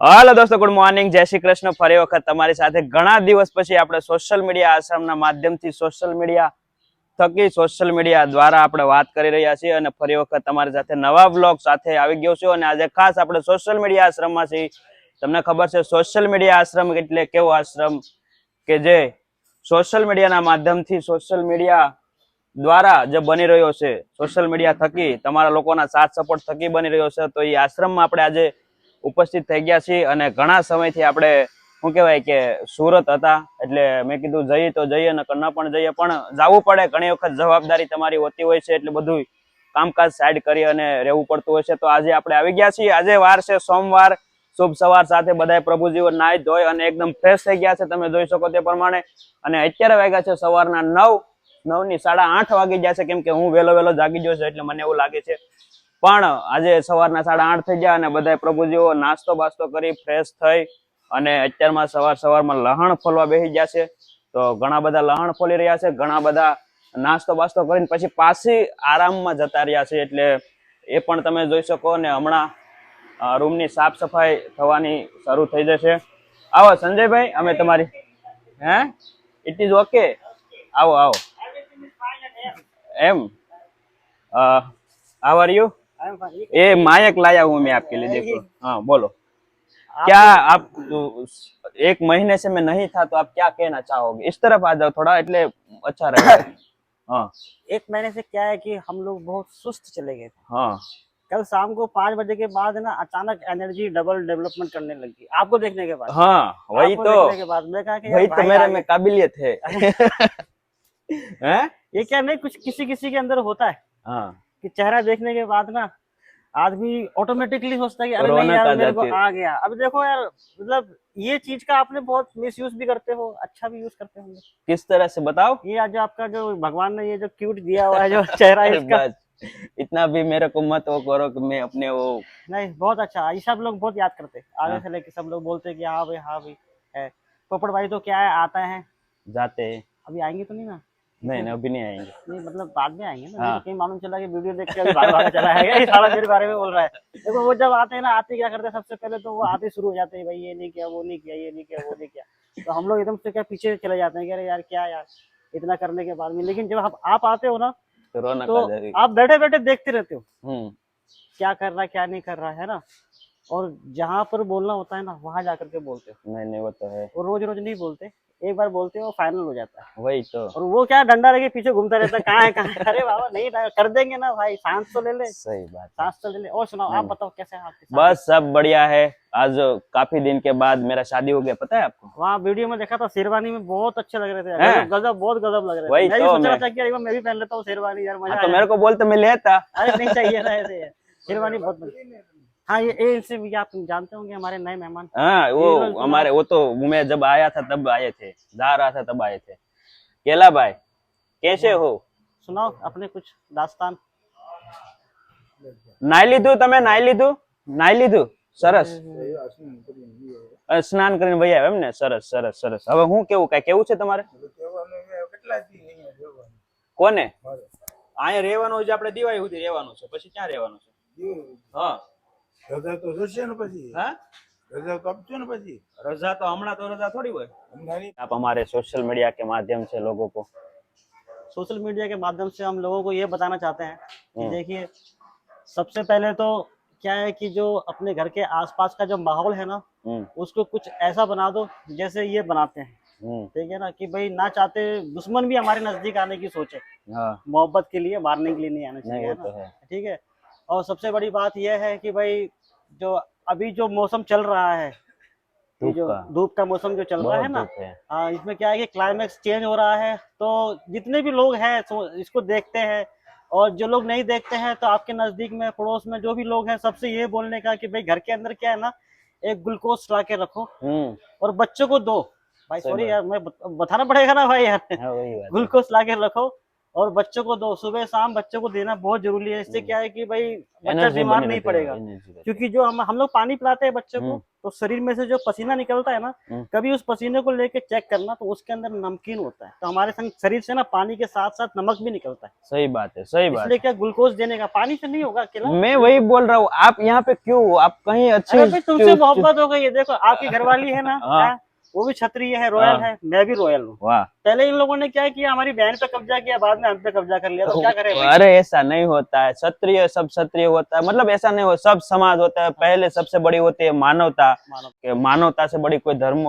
હાલો દોસ્તો, good morning, જય શ્રી કૃષ્ણ. ફરી વખત તમારી સાથે ઘણા દિવસ પછી આપણે સોશિયલ મીડિયા આશ્રમના માધ્યમથી સોશિયલ મીડિયા દ્વારા આપણે વાત કરી રહ્યા છીએ અને ફરી વખત તમારી સાથે નવા બ્લોગ સાથે આવી ગયો છું. અને આજે ખાસ આપણે સોશિયલ મીડિયા આશ્રમમાં છીએ. તમને ખબર છે સોશિયલ મીડિયા આશ્રમ એટલે કેવો આશ્રમ કે જે સોશિયલ મીડિયાના માધ્યમથી સોશિયલ મીડિયા દ્વારા જે બની રહ્યો છે, સોશિયલ મીડિયા થકી તમારા લોકોના સાથ સપોર્ટ થકી બની રહ્યો છે. તો એ આશ્રમમાં આપણે આજે ઉપસ્થિત થઈ ગયા છીએ અને ઘણા સમયથી આપણે શું કહેવાય કે સુરત હતા, એટલે મેં કીધું જઈએ તો જઈએ ને ન પણ જઈએ, પણ જવું પડે. ઘણી વખત જવાબદારી તમારી હોતી હોય છે એટલે બધું કામકાજ સાઈડ કરી અને રહેવું પડતું હોય છે. તો આજે આપણે આવી ગયા છીએ. આજે વાર છે સોમવાર, શુભ સવાર સાથે બધા પ્રભુજીઓ નાહી ધોઈ અને એકદમ ફ્રેશ થઈ ગયા છે, તમે જોઈ શકો તે પ્રમાણે. અને અત્યારે વાગ્યા છે સવારના 9 ની 8:30 વાગી ગયા છે, કેમ કે હું વહેલો જાગી ગયો છું એટલે મને એવું લાગે છે. પણ આજે સવારના 8:30 થઈ ગયા અને બધા પ્રભુજીઓ નાસ્તો બાસ્તો કરી ફ્રેશ થઈ અને અત્યારમાં સવારમાં લહણ ફોલવા બેસી ગયા છે. તો ઘણા બધા લહણ ફોલી રહ્યા છે, ઘણા બધા નાસ્તો બાસ્તો કરીને પછી પાછી આરામમાં જતા રહ્યા છે. એટલે એ પણ તમે જોઈ શકો. ને હમણાં રૂમની સાફ સફાઈ થવાની શરૂ થઈ જશે. આવો સંજયભાઈ, અમે તમારી ઇટ ઇઝ ઓકે, આવો એમ. How are you? ये मायक लाया हूँ मैं आपके लिए, देखो. हाँ बोलो, क्या आप 1 महीने से मैं नहीं था, तो आप क्या कहना चाहोगे? इस तरफ आ जाओ थोड़ा, એટલે अच्छा रहेगा. हाँ, 1 महीने से क्या है कि हम लोग बहुत सुस्त चले गए थे. हाँ, कल शाम को 5 बजे के बाद ना अचानक एनर्जी डबल डेवलपमेंट करने लगी, आपको देखने के बाद. हाँ, वही आपको तो, देखने के बाद मैं कहा कि वही यार तो भाई मेरे आगे- में काबिलियत है. हैं? ये क्या नहीं, कुछ किसी के अंदर होता है हाँ, कि चेहरा देखने के बाद ना आदमी ऑटोमेटिकली सोचता है कि अरे नहीं रौनक यार आ मेरे को जाती है. आ गया. अब देखो यार, मतलब ये चीज का आपने बहुत मिस यूज भी करते हो, अच्छा भी यूज करते होंगे. किस तरह से बताओ? ये आज आपका जो भगवान ने ये जो क्यूट दिया हुआ है जो चेहरा इसका, बस इतना भी मेरे को मत वो करो कि मैं अपने वो. नहीं बहुत अच्छा. ये सब लोग बहुत याद करते हैं, आगे हाँ. से लेके सब लोग बोलते हैं कि हाँ भाई है. पोपट भाई तो क्या है, आता है, जाते हैं. अभी आएंगे तो नहीं ना? नहीं, अभी नहीं आएंगे. नहीं मतलब बाद में आएंगे ना. हाँ. मुझे कहीं मालूम चला कि वीडियो देख के अभी भागा चला है, ये सारा मेरे बारे में बोल रहा है. देखो वो जब आते हैं ना, आते क्या करते हैं सबसे पहले तो वो आते शुरू हो जाते हैं, भाई ये नहीं किया, वो नहीं किया, ये नहीं किया, वो नहीं किया. तो हम लोग एकदम से क्या पीछे चले जाते हैं कि अरे यार क्या यार इतना करने के बाद में. लेकिन जब आप आते हो ना तो रौनक तो आ जाएगी. आप बैठे बैठे देखते रहते हो हम्म. क्या कर रहा है क्या नहीं कर रहा है ना. और जहाँ पर बोलना होता है ना वहां जाकर के बोलते हो. नहीं, वो तो है. और रोज रोज नहीं बोलते, एक बार बोलते हो फाइनल हो जाता है. वही तो. और वो क्या डंडा लेके पीछे घूमता रहता है, कहाँ है. अरे बाबा नहीं कर देंगे ना भाई, सांस तो ले ले, सही बात है. सांस तो ले ले. और सुनाओ, आप बताओ कैसे हैं आपके साथ? बस सब बढ़िया है. आज काफी दिन के बाद मेरा शादी हो गया, पता है आपको? वहाँ वीडियो में देखा था, शेरवानी में बहुत अच्छे लग रहे थे. हैं? गजब, बहुत गजब लग रहे वही थे. मैं भी तो सोच रहा मैं- था कि यार एक बार मैं भी पहन लेता हूँ शेरवानी, यार मजा हाँ, तो आएगा. मेरे को बोलते मैं लेता. अरे नहीं चाहिए ना ऐसे. शेरवानी बहुत बढ़िया. हाँ ये इनसे भी आप जानते होंगे, हमारे नए मेहमान. हाँ, वो बिल्कुल, हमारे वो तो मैं जब आया था तब आए थे, जा रहा था तब आए थे. केला भाई, कैसे हो? सुनाओ अपने कुछ दास्तान. નાઈ લીધું તમે? નાઈ લીધું? સરસ. સ્નાન કરીને વહી આવ્યા એમ ને? સરસ. હવે હું કેવું, કઈ કેવું છે તમારે? કોને? અહીંયા રહેવાનું છે, આપણે દિવાળી સુધી રહેવાનું છે, પછી ક્યાં રહેવાનું છે? हाँ, રજા તો જોશે ને પછી. हाँ? રજા તો આપજો ને પછી. रजा तो हमारा तो रजा थोड़ी हुई. હમણાં નહીં. आप हमारे सोशल मीडिया के माध्यम से लोगों को. सोशल मीडिया के माध्यम से हम लोगों को ये बताना चाहते हैं कि हम्म. देखिए, सबसे पहले तो क्या है कि जो अपने घर के आसपास का जो माहौल है ना, हम्म, उसको कुछ ऐसा बना दो जैसे ये बनाते हैं. हम्म, ठीक है ना, कि भाई ना चाहते दुश्मन भी हमारे नजदीक आने की सोचे, हाँ, मोहब्बत के लिए, मारने के लिए नहीं आना नहीं चाहिए, वो है तो ना. है. ठीक है. और सबसे बड़ी बात यह है कि भाई जो अभी जो मौसम चल रहा है, ये धूप जो का. धूप का मौसम जो चल रहा है बहुत ना, धूप है. हाँ, इसमें क्या है कि क्लाइमेक्स चेंज हो रहा है. तो जितने भी लोग हैं इसको देखते हैं, और जो लोग नहीं देखते हैं तो आपके नजदीक में पड़ोस में जो भी लोग हैं सबसे ये बोलने का कि भाई घर के अंदर क्या है ना, एक ग्लूकोज ला के रखो हम्म, और बच्चों को दो. भाई सही सॉरी बात. यार, मैं बताना पड़ेगा ना भाई यार. हाँ, वही बात है. ग्लूकोज ला के रखो और बच्चों को दो. सुबह शाम बच्चों को देना बहुत जरूरी है. इससे क्या है कि भाई बच्चा एनर्जी बीमार बनी नहीं रहती है, पड़ेगा. एनर्जी रहती है. क्योंकि जो हम लोग पानी पिलाते हैं बच्चों को, तो शरीर में से जो पसीना निकलता है ना, कभी उस पसीने को लेके चेक करना तो उसके अंदर नमकीन होता है। तो हमारे शरीर से ना पानी के साथ साथ नमक भी निकलता है। सही बात है, सही बात इसलिए क्या ग्लूकोज देने का, पानी से नहीं होगा अकेला। है। मैं वही बोल रहा हूँ, आप यहाँ पे क्यों, आप कहीं अच्छी अरे भाई तुमसे मोहब्बत हो गई है। देखो आपकी घरवाली है ना, हाँ। हाँ, वो भी क्षत्रिय है, रॉयल है, मैं भी रॉयल हूँ। वाह। पहले इन लोगों ने क्या किया, हमारी बहन पे कब्जा किया, बाद में हम पे कब्जा कर लिया, तो क्या करें भाई? अरे ऐसा नहीं होता है, क्षत्रिय सब क्षत्रिय होता है, मतलब ऐसा नहीं हो, सब समाज होता है। पहले सबसे बड़ी होती है मानवता, कि मानवता से बड़ी कोई धर्म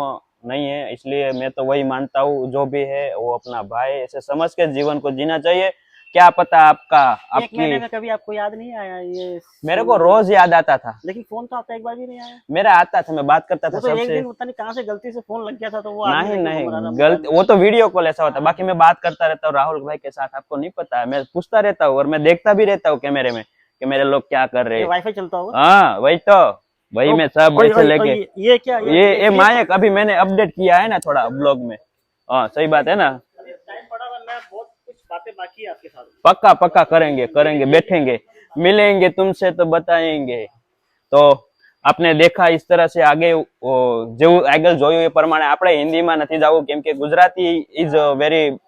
नहीं है। इसलिए मैं तो वही मानता हूँ, जो भी है वो अपना भाई ऐसे समझ के जीवन को जीना चाहिए। क्या पता आपका, एक महीने आपकी, में कभी आपको याद नहीं आया ये? मेरे को रोज याद आता था, लेकिन फोन तो आपका एक बार भी नहीं आया। मेरा आता था, मैं बात करता था वो तो एक सबसे। दिन पता नहीं कहाँ से गलती से फोन लग गया था, तो वो आदमी नहीं लेके नहीं, घूम रहा था गलत, मोबाइल वो तो वीडियो कॉल ऐसा होता है। बाकी मैं बात करता रहता हूँ राहुल भाई के साथ, आपको नहीं पता है, मैं पूछता रहता हूँ और मैं देखता भी रहता हूँ कैमरे में कि मेरे लोग क्या कर रहे में। हैं। वाईफाई चलता होगा। हाँ वही तो, वही मैं सब ओए, ऐसे ओए, लेके, ओए, ये क्या, ये मायक अभी मैंने अपडेट किया है ना थोड़ा ब्लॉग में। हाँ सही बात है ना। टाइम पड़ा वरना बहुत कुछ बातें बाकी है आपके साथ। पक्का पक्का करेंगे करेंगे, बैठेंगे, मिलेंगे तुमसे तो बताएंगे। તો આપણે દેખા इस तरह से आगे જેવું આગળ જોયું એ પ્રમાણે આપણે હિન્દીમાં નથી જવું, કેમ કે ગુજરાતી ઇઝ વેરી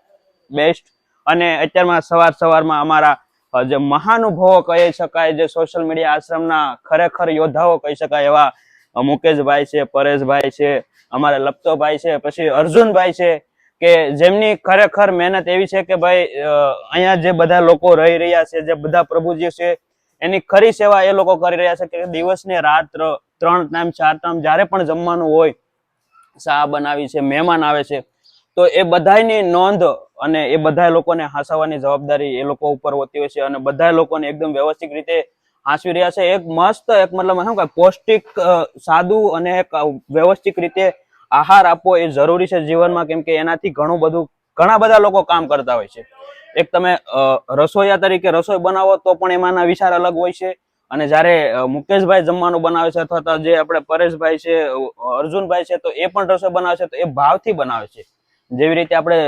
બેસ્ટ। અને અત્યારમાં સવારમાં અમારા જે મહાનુભાવો કહી શકાય, જે સોશિયલ મીડિયા આશ્રમના ખરેખર યોદ્ધાઓ કહી શકાય એવા મુકેશભાઈ છે, પરેશભાઈ છે, અમારા લપતોભાઈ છે, પછી અર્જુનભાઈ છે, કે જેમની ખરેખર મહેનત એવી છે કે ભાઈ અહીંયા જે બધા લોકો રહી રહ્યા છે, જે બધા પ્રભુજી છે, એની ખરી સેવા એ લોકો કરી રહ્યા છે કે દિવસ ને રાત 3 ટાઈમ 4 ટાઈમ જ્યારે પણ જમવાનું હોય, શા બનાવી છે, મહેમાન આવે છે, તો એ બધાની નોંધ અને એ બધા લોકોને હાંસવાની જવાબદારી એ લોકો ઉપર હોતી હોય છે, અને બધા લોકોને એકદમ વ્યવસ્થિત રીતે હાંસવી રહ્યા છે। એક મસ્ત, એક મતલબ શું કે પૌષ્ટિક, સાદું અને એક વ્યવસ્થિત રીતે આહાર આપવો એ જરૂરી છે જીવનમાં, કેમ કે એનાથી ઘણા બધા લોકો કામ કરતા હોય છે। એક તમે રસોઈયા તરીકે રસોઈ બનાવો તો પણ એમાંના વિચાર અલગ હોય છે, અને જ્યારે મુકેશભાઈ જમવાનું બનાવે છે, અથવા તો જે આપણે પરેશભાઈ છે, અર્જુનભાઈ છે, તો એ પણ રસોઈ બનાવે છે, તો એ ભાવથી બનાવે છે। જેવી રીતે આપણે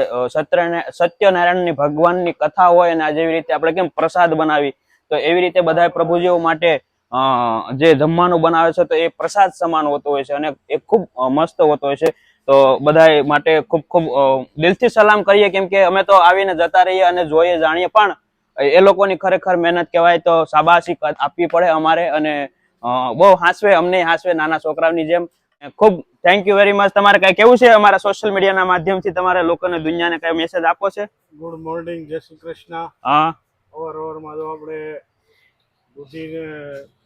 સત્યનારાયણની ભગવાનની કથા હોય, અને જેવી રીતે આપણે કેમ પ્રસાદ બનાવી, તો એવી રીતે બધા પ્રભુજીઓ માટે જે જમવાનું બનાવે છે તો એ પ્રસાદ સમાન હોતો હોય છે, અને એ ખૂબ મસ્ત હોતો હોય છે। તો બધા માટે ખૂબ ખૂબ દિલથી સલામ કરીએ, કેમ કે અમે તો આવીને જતા રહીએ અને જોઈએ જાણીએ, પણ એ લોકોની ખરેખર મહેનત કહેવાય તો શાબાશી આપવી પડે અમારે। અને બહુ હાંસવે, અમને હાંસવે નાના છોકરાઓની જેમ। ખૂબ થેન્ક યુ વેરી મચ। તમારે કઈ કેવું છે અમારા સોશિયલ મીડિયાના માધ્યમથી, તમારે લોકોને, દુનિયાને કઈ મેસેજ આપો છે? ગુડ મોર્નિંગ, જય શ્રી કૃષ્ણ। હા, અવારનવારમાં તો આપણે દૂધી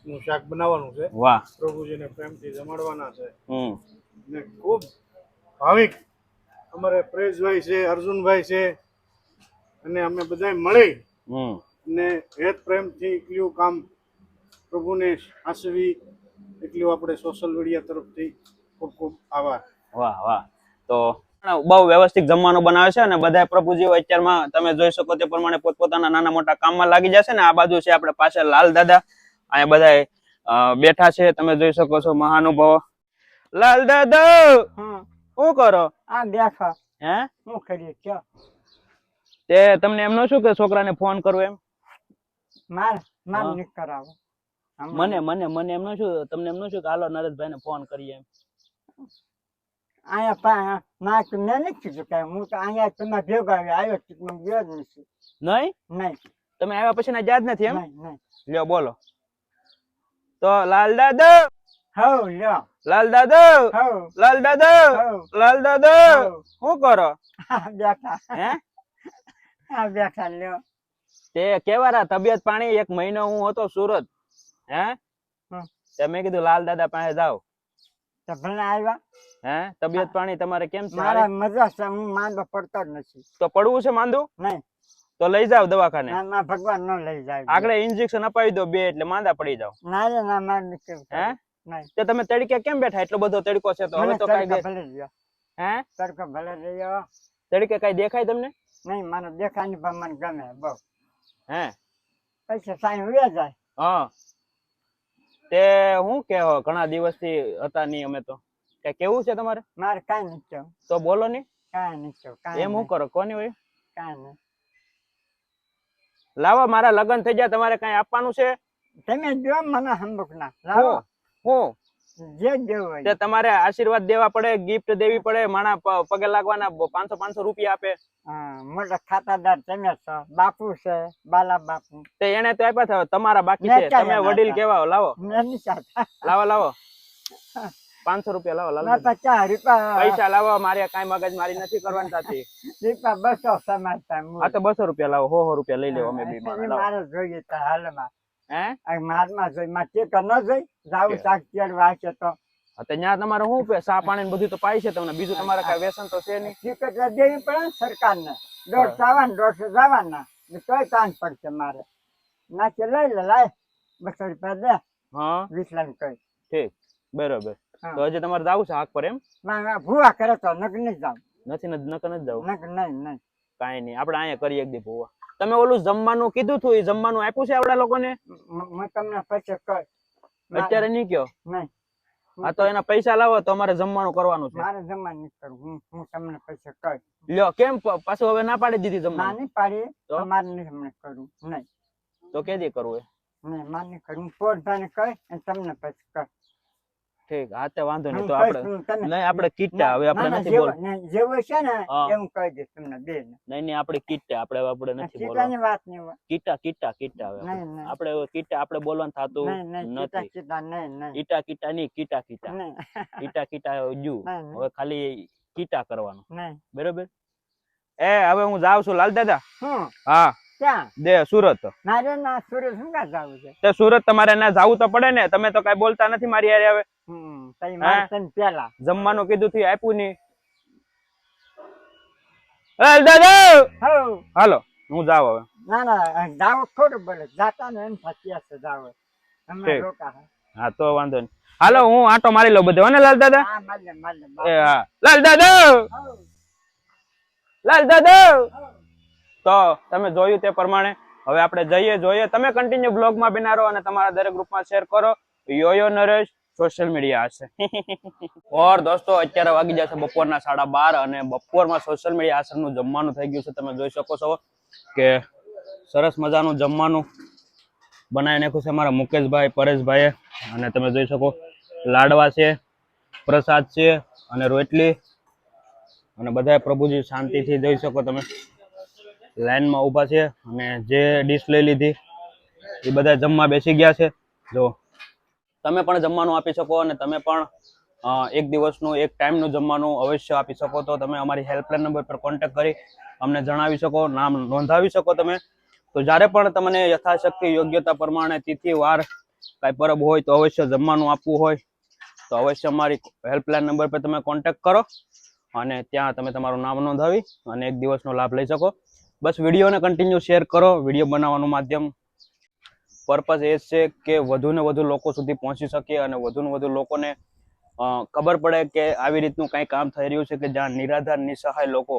નું શાક બનાવવાનું છે, વાહ, પ્રભુજીને પ્રેમથી જમાડવાના છે। ને ખૂબ ભાવિક અમારે પરેશભાઈ છે, અર્જુનભાઈ છે, અને અમે બધા મળી ને હેત પ્રેમથી એટલું કામ પ્રભુને આસવી, એટલું આપણે સોશિયલ મીડિયા તરફથી ખૂબ ખૂબ આભાર। વાહ વાહ। તો બહુ વ્યવસ્થિત જમવાનું બનાવે છે, અને બધા પ્રભુજીઓ અત્યારમાં તમે જોઈ શકો તે પ્રમાણે પોતપોતાના નાના મોટા કામમાં લાગી જશે ને। આ બાજુ છે આપણે પાછળ લાલ દાદા, અહીંયા બધા બેઠા છે, તમે જોઈ શકો છો મહાનુભાવો। લાલ દાદા શું કરો? આ બેઠા, હે શું કરીએ ક્યાં? તે તમને એમ ન શું કે છોકરાને ફોન કરવો એમ? માર હા. નિક કરાવો મને મને મને એમ ન શું, તમને એમ ન શું કે હાલો નરેશભાઈને ફોન કરીએ એમ? અહીંયા ના તો મેં નથી કીધું કે હું તો અહીંયા તમે ભેગા આવ્યો છું, મને ગયો જ નથી। નહીં? નહીં તમે આવ્યા પછી ના યાદ નથી એમ? નહીં નહીં। લ્યો બોલો તો। લાલ દાદા, હવ લ્યો, લાલ દાદા, હવ લાલ દાદા, હવ લાલ દાદા, હવ શું કરો? બેઠા, હે આ બેઠા લ્યો। તે કેવા તબિયત પાણી? એક મહિનો હું હતો સુરત, હે તે મેં કીધું લાલ દાદા પાસે જાવ, તો ભલે આવ્યા। હે તબિયત પાણી તમારે કેમ છે? મારા મજા છે, હું માંદો પડતો જ નથી। તો પડવું છે માંદું? નહીં, તો લઈ જાવ દવાખાને, ના ના ભગવાન ન લઈ જાય। આગળ ઇન્જેક્શન અપાવી દો 2, એટલે માંદા પડી જાવ। ના રે ના, માર નથી હે નહીં। તે તમે તડકે કેમ બેઠા? એટલો બધો તડકો છે તો હવે મને તો કઈ તડકો ભલે રહ્યો, હે તડકો ભલે રહ્યો। તડકે કઈ દેખાય તમને? નહીં, મને દેખાની પણ મને ગમે બહુ। હે પૈસા સાઈ ઉડ્યા જાય। હા, તે હું કેવો ઘણા દિવસથી હતા નહીં અમે તો, કે કેવું છે તમારે? મારે કાંઈ નથી કેવું, તો બોલો ને, કાંઈ નથી કેવું, કાંઈ એમ હું કરો કોની હોય? કાંઈ નહીં। લાવો, મારા લગ્ન થઈ ગયા, તમારે કઈ આપવાનું છે? તમે જો મને હંબુક ના લાવો। હું જે દેવું હોય તે તમારે આશીર્વાદ દેવા પડે, ગિફ્ટ દેવી પડે, માણા પગે લાગવાના 500 રૂપિયા આપે. હા, મોટા ખાતાદાર તમે છો, બાપુ છે, બાલા બાપુ. તે એને તો આપ્યા હતા, તમારા બાકી મેં છે. ક્યાં તમે એના વડીલ આપ્યા? કેવા લાવો, મેં નહીં ચાહતા. લાવો 500 રૂપિયા લાવો, મેં લાવો 50 રૂપિયા પૈસા લાવો. મારે કાંઈ મગજ મારી નથી કરવાની થતી. રૂપિયા 200 સમાજતા આ તો 200 રૂપિયા લાવો, 100 રૂપિયા લઈ લેવો અમે બે માણસ. લાવો. મારે જોઈએ તો હાલમાં હે મારમાં જોઈ માં કે ન જોઈ જાવું શાક તેડવા છે તો હા, તો ત્યાં તમારે શું ચા પાણી ને બધું તો પાય છે તમને, બીજું તમારે કઈ વ્યસન તો છે નહીં. ટિકિટ દેવી પડે ને સરકારને 150 આવવાના 150 જવાના તોય કાન પડશે મારે ના કે લઈ લે લાય 200 રૂપિયા દે હા 20 લાખ કઈ ઠીક બરોબર. હા. તો હજી તમારે જાવું છે હાક પર એમ ના ભૂવા કરે તો નક નહીં જાવ નથી નકર નથી જાવું. નક નહીં કાંઈ નહીં, આપણે અહીંયા કરીએ એક દી ભૂવા. તમે ઓલું જમવાનું કીધું હતું, એ જમવાનું આપ્યું છે આપડા લોકોને? હું તમને પછી કહું અત્યારે નહીં કયો. નહીં આ તો એના પૈસા લાવો તો અમારે જમવાનું કરવાનું છે. મારે જમા નહીં કરું હું તમને પછી કહું લ્યો કેમ પાછું હવે ના પાડી દીધી ના જમવાનું? નહીં પાડી તો? તો મારે નહીં હમણાં કરું નહીં તો કેદી કરવું એ? નહીં મારે નહીં કરું પોતાને કહી અને તમને પછી કહું ઠીક, હા તે વાંધો નહીં. હું તો કહીશ, આપણે હું તમે- નહીં આપણે કીટા હવે આપણે ના, ના, નથી બોલ. જેવું છે ને હા. એવું કહી દઈશ તમને બે ને નહીં આપણે કીટા આપણે નથી બોલવાનું. ચીટાની વાત નહીં હોય કીટા હવે નહીં, નહીં. આપણે હવે કીટા આપણે બોલવાનું થતું નહીં નહીં ચીટા નથી. ચીટા નહીં નહીં કીટા નહીં કીટા નહીં કીટા જુ નહીં, હવે ખાલી કીટા કરવાનું નહીં બરોબર. એ હવે હું જાઉં છું લાલ દાદા. શું હા ક્યાં દે સુરત. મારે ના સુરત શું કાં જવું છે તે સુરત તમારે ના જાવું તો પડે ને, તમે તો કઈ બોલતા નથી મારી હારે. હવે તઈ મારે તને પેલા જમવાનું કીધું થી આપ્યું નહીં. એ દાદા હઉ હાલો હું જાઉં હવે. ના ના જાવ ખોટું બોલે જાતા ને એમ થતી હશે જાવ અમે ઠીક. રોકા હે. હા તો વાંધો નહીં. હાલો હું આટો મારી લઉં બધે હો ને લાલ દાદા. હા માલે એ હા લાલ દાદા લાલ દાદા. તો તમે જોયું તે પ્રમાણે હવે આપણે જોઈએ. તમે કન્ટિન્યુ બ્લોગ માં બિનારો અને તમારા દરેક ગ્રુપમાં શેર કરો. યોયો નરેશ સોશિયલ મીડિયા હશે. ઓર દોસ્તો અત્યારે વાગી જશે બપોરના 12:30 અને બપોરમાં સોશિયલ મીડિયા આશ્રમનું જમવાનું થઈ ગયું છે. તમે જોઈ શકો છો કે સરસ મજાનું જમવાનું બનાવી નાખ્યું છે અમારા મુકેશભાઈ પરેશભાઈએ. અને તમે જોઈ શકો લાડવા છે, પ્રસાદ છે અને રોટલી. અને બધા પ્રભુજી શાંતિથી જોઈ શકો તમે લાઈનમાં ઊભા છે અને જે ડીશ લઈ લીધી એ બધા જમવા બેસી ગયા છે. જો તમે પણ જમવાનું આપી શકો અને તમે પણ એક દિવસનું એક ટાઈમનું જમવાનું અવશ્ય આપી શકો. તો તમે અમારી હેલ્પલાઇન નંબર પર કોન્ટેક્ટ કરી અમને જણાવી શકો, નામ નોંધાવી શકો તમે. તો જ્યારે પણ તમને યથાશક્તિ યોગ્યતા પ્રમાણે તિથિ વાર કાંઈ પરબ હોય તો અવશ્ય જમવાનું આપવું હોય તો અવશ્ય અમારી હેલ્પલાઇન નંબર પર તમે કોન્ટેક્ટ કરો અને ત્યાં તમે તમારું નામ નોંધાવી અને એક દિવસનો લાભ લઈ શકો. બસ વિડીયોને કન્ટિન્યુ શેર કરો. વિડીયો બનાવવાનું માધ્યમ પર્પઝ એ છે કે વધુ ને વધુ લોકો સુધી પહોંચી શકે અને વધુ ને વધુ લોકોને ખબર પડે કે આવી રીતનું કંઈ કામ થઈ રહ્યું છે કે જ્યાં નિરાધાર નિસહાય લોકો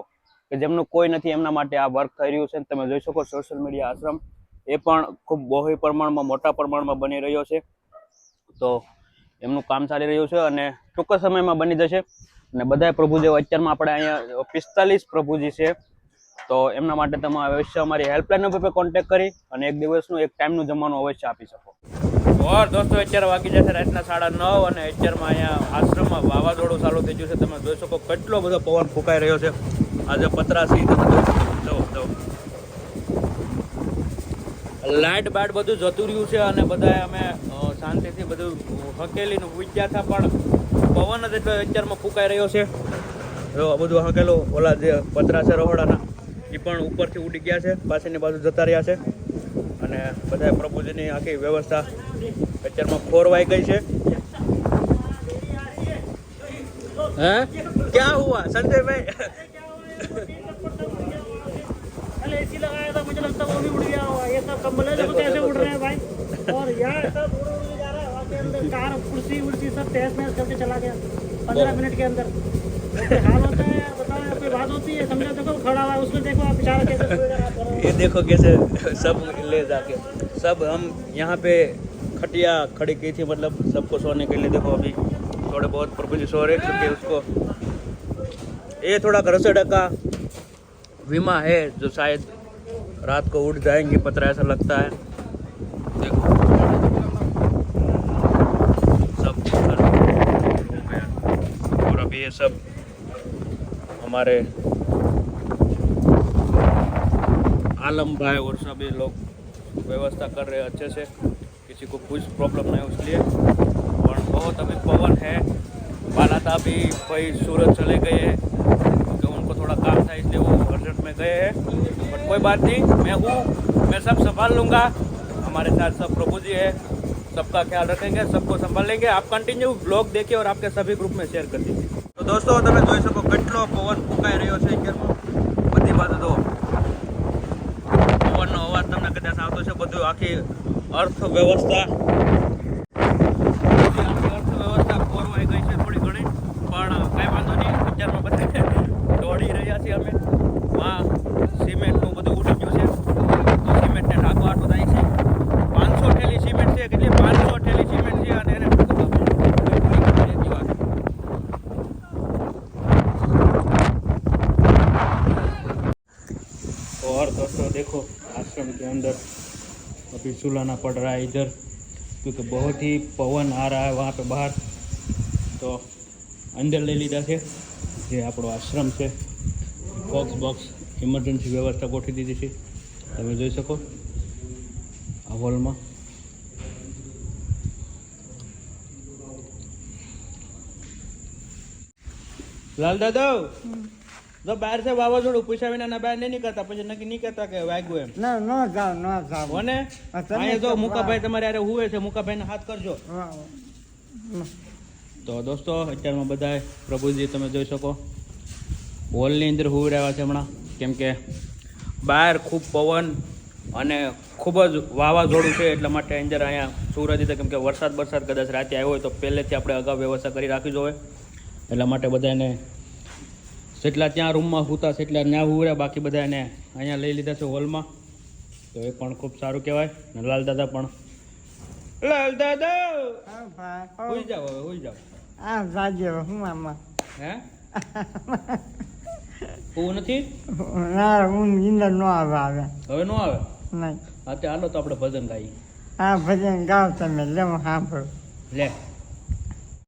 કે જેમનું કોઈ નથી એમના માટે આ વર્ક થઈ રહ્યું છે. તમે જોઈ શકો સોશિયલ મીડિયા આશ્રમ એ પણ ખૂબ બહોળી પ્રમાણમાં મોટા પ્રમાણમાં બની રહ્યો છે. તો એમનું કામ ચાલી રહ્યું છે અને ટૂંક સમયમાં બની જશે. અને બધા પ્રભુજી અત્યારમાં આપણે અહીંયા 45 પ્રભુજી છે. તો એમના માટે તમે અવશ્ય અમારી હેલ્પલાઇન નંબર પર કોન્ટેક્ટ કરી અને એક દિવસનું એક ટાઈમનું જમવાનું અવશ્ય આપી શકો. ઓર દોસ્તો અત્યારે વાગી જશે રાતના 9:30 અને અત્યારમાં અહીંયા આશ્રમમાં વાવાઝોડું ચાલુ થઈ ગયું છે. તમે જોઈ શકો કેટલો બધો પવન ફૂંકાઈ રહ્યો છે. આજે પતરાસી તમે જો લાઇટ બાઇટ બધું જતું રહ્યું છે અને બધા અમે શાંતિથી બધું હકેલીને ઉજ્યા હતા પણ પવન જ એટલો અત્યારમાં ફૂંકાઈ રહ્યો છે. જો આ બધું હકેલું ઓલા જે પતરા છે રહોડાના એ પણ ઉપરથી ઉડી ગયા છે, પાછળની બાજુ જતા રહ્યા છે અને બધા પ્રભુજીની આખી વ્યવસ્થા અત્યારમાં ખોરવાઈ ગઈ છે. હે ક્યાં હુઆ સંજય ભાઈ? कल एसी लगाया था, मुझे लगता है वो भी उड़ गया होगा। ये सब कंबल है, देखो कैसे उड़ रहे हैं भाई। और यार सब उड़ जा रहा है वहाँ के अंदर, कार कुर्सी उर्सी सब तहस नहस करके चला गया 15 मिनट के अंदर। ऐसे हाल होता है यार, बताओ यार, कोई बात होती है? समझो, देखो खड़ा हुआ है, उसको देखो आप बेचारा कैसे सोए जा रहा है। ये देखो कैसे सब ले जाके सब हम यहाँ पे खटिया खड़ी की थी, मतलब सबको सोने के लिए. देखो अभी थोड़े बहुत प्रभु जी सो रहे क्योंकि उसको ये थोड़ा रसोड़ा का विमा है जो शायद रात को उड़ जाएंगे पतरा, ऐसा लगता है. देखो सब ये सब हमारे आलम भाई और सभी लोग व्यवस्था कर रहे हैं अच्छे से, किसी को कुछ प्रॉब्लम नहीं इसलिए। और बहुत अभी पवन है, बालाता अभी भाई सूरत चले गए हैं क्योंकि उनको थोड़ा काम था इसलिए वो अर्जेंट में गए हैं, बट कोई बात नहीं, मैं हूँ, मैं सब संभाल लूँगा। हमारे साथ सब प्रभु जी है, सबका ख्याल रखेंगे, सबको संभाल लेंगे। आप कंटिन्यू ब्लॉग देखिए और आपके सभी ग्रुप में शेयर कर दीजिए। तो दोस्तों તમે જોઈ શકો કેટલો પવન ફૂંકાઈ રહ્યો છે અત્યારમાં બધી બાજુ તો પવનનો અવાજ તમને કદાચ આવતો છે, બધું આખી અર્થવ્યવસ્થા ખોરવાઈ ગઈ છે થોડી ઘણી, પણ કાંઈ વાંધો નહીં, અત્યારમાં બધા દોડી રહ્યા છીએ અમે। માં સિમેન્ટનું બધું ઉડી ગયું છે, તો સિમેન્ટને ઢાંકવાનું થાય છે। 500 થેલી સિમેન્ટ છે, કેટલી 500 થેલી સિમેન્ટ છે અને એને और दोस्तों देखो आश्रम के अंदर अभी सुलाना पड़ रहा है इधर, क्योंकि बहुत ही पवन आ रहा है वहाँ पे बाहर, तो अंदर ले लीधा है। જે આપણો આશ્રમ છે, બોક્સ ઇમરજન્સી વ્યવસ્થા ગોઠવી દીધી છે, તમે જોઈ શકો આ હોલમાં। લાલ દાદા જો બહાર છે વાવાઝોડું પૂછ્યા વિના બહાર નહીં નીકળતા, પછી નક્કી નહીં કરતા કે વાગ્યું એમ ના ન જાવ ન જાવ હોને। અહીંયા જો મુકાભાઈ તમારે યારે હુવે છે, મુકાભાઈને હાથ કરજો। તો દોસ્તો અત્યારમાં બધા પ્રભુજી તમે જોઈ શકો હોલની અંદર હુઈ રહ્યા છે હમણાં, કેમ કે બહાર ખૂબ પવન અને ખૂબ જ વાવાઝોડું છે, એટલા માટે અંદર અહીંયા સુરત દીધા, કેમ કે વરસાદ કદાચ રાતે આવ્યો હોય તો પહેલેથી આપણે અગાઉ વ્યવસ્થા કરી રાખવી જોઈએ, એટલા માટે બધાને જેટલા ત્યાં રૂમમાં સૂતા છે એટલા ત્યાં હુવ્યા, બાકી બધા એને અહીંયા લઈ લીધા છે હોલમાં, તો એ પણ ખૂબ સારું કહેવાય। ને લાલ દાદા પણ, લાલ દાદા હોઈ જાઓ, હવે હોઈ જાઓ। આ જાજે હું આમાં હે હું નથી ના હું નીંદર ન આવે હવે નો આવે નહીં। હા તે હાલો તો આપણે ભજન ગાઈએ। આ ભજન ગાવ તમે લે હું સાંભળું લે